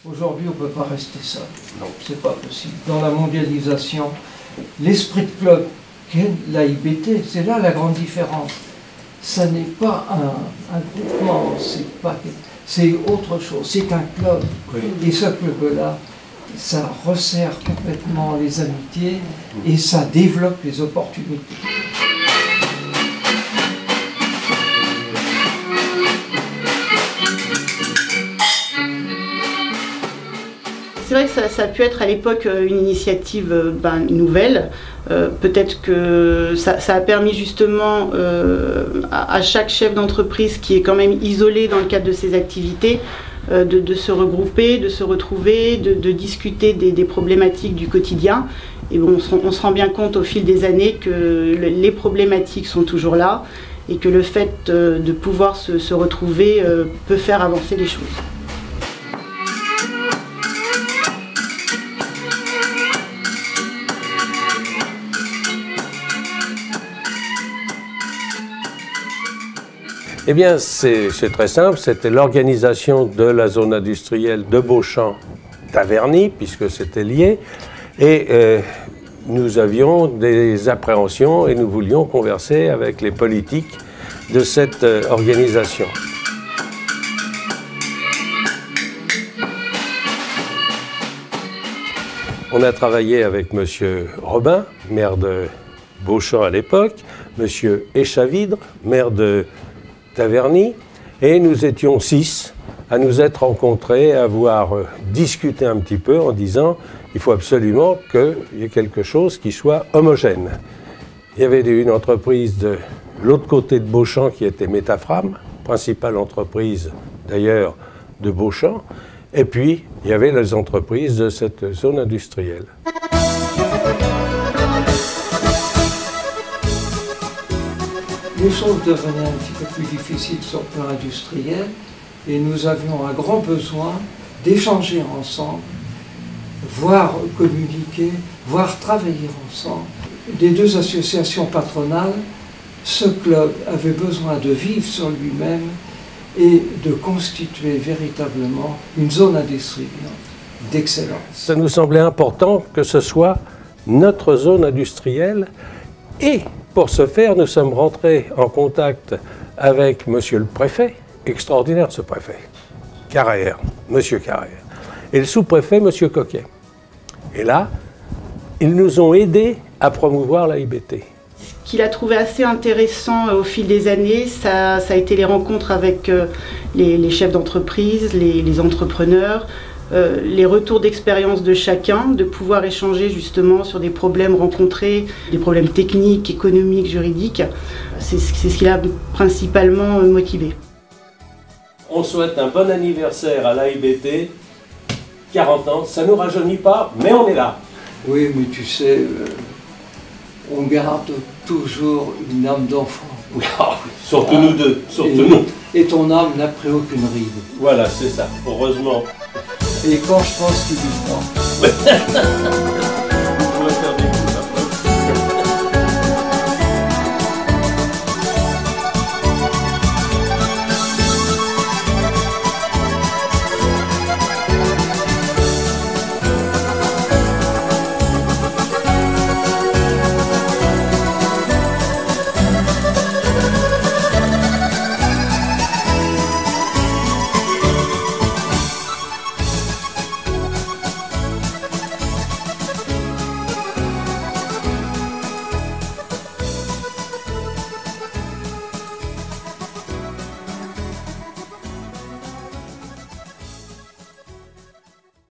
Aujourd'hui, on ne peut pas rester seul. Non, c'est pas possible. Dans la mondialisation, l'esprit de club qu'est l'AIBT, c'est là la grande différence. Ça n'est pas un groupement, c'est autre chose, c'est un club. Oui. Et ce club-là, ça resserre complètement les amitiés et ça développe les opportunités. C'est vrai que ça a pu être à l'époque une initiative nouvelle. Peut-être que ça a permis justement à chaque chef d'entreprise qui est quand même isolé dans le cadre de ses activités de se regrouper, de se retrouver, de discuter des problématiques du quotidien. Et bon, on se rend bien compte au fil des années que les problématiques sont toujours là et que le fait de pouvoir se retrouver peut faire avancer les choses. Eh bien, c'est très simple, c'était l'organisation de la zone industrielle de Beauchamp-Taverny, puisque c'était lié, et nous avions des appréhensions et nous voulions converser avec les politiques de cette organisation. On a travaillé avec M. Robin, maire de Beauchamp à l'époque, M. Échavidre, maire de Taverny, et nous étions 6 à nous être rencontrés, à avoir discuté un petit peu en disant il faut absolument qu'il y ait quelque chose qui soit homogène. Il y avait une entreprise de l'autre côté de Beauchamp qui était Métafram, principale entreprise d'ailleurs de Beauchamp, et puis il y avait les entreprises de cette zone industrielle. Les choses devenaient un petit peu plus difficiles sur le plan industriel et nous avions un grand besoin d'échanger ensemble, voire communiquer, voire travailler ensemble. Des deux associations patronales, ce club avait besoin de vivre sur lui-même et de constituer véritablement une zone industrielle d'excellence. Ça nous semblait important que ce soit notre zone industrielle et pour ce faire, nous sommes rentrés en contact avec monsieur le préfet, extraordinaire ce préfet, Carrère, monsieur Carrère, et le sous-préfet, monsieur Coquet. Et là, ils nous ont aidés à promouvoir l'AIBT. Ce qu'il a trouvé assez intéressant au fil des années, ça a été les rencontres avec les chefs d'entreprise, les entrepreneurs, les retours d'expérience de chacun, de pouvoir échanger justement sur des problèmes rencontrés, des problèmes techniques, économiques, juridiques. C'est ce qui l'a principalement motivé. On souhaite un bon anniversaire à l'AIBT, 40 ans, ça ne nous rajeunit pas, mais on est là. Oui, mais tu sais, on garde toujours une âme d'enfant. Surtout nous deux, surtout nous. Et ton âme n'a pris aucune ride. Voilà, c'est ça, heureusement. Et quand je pense qu'il vit pas.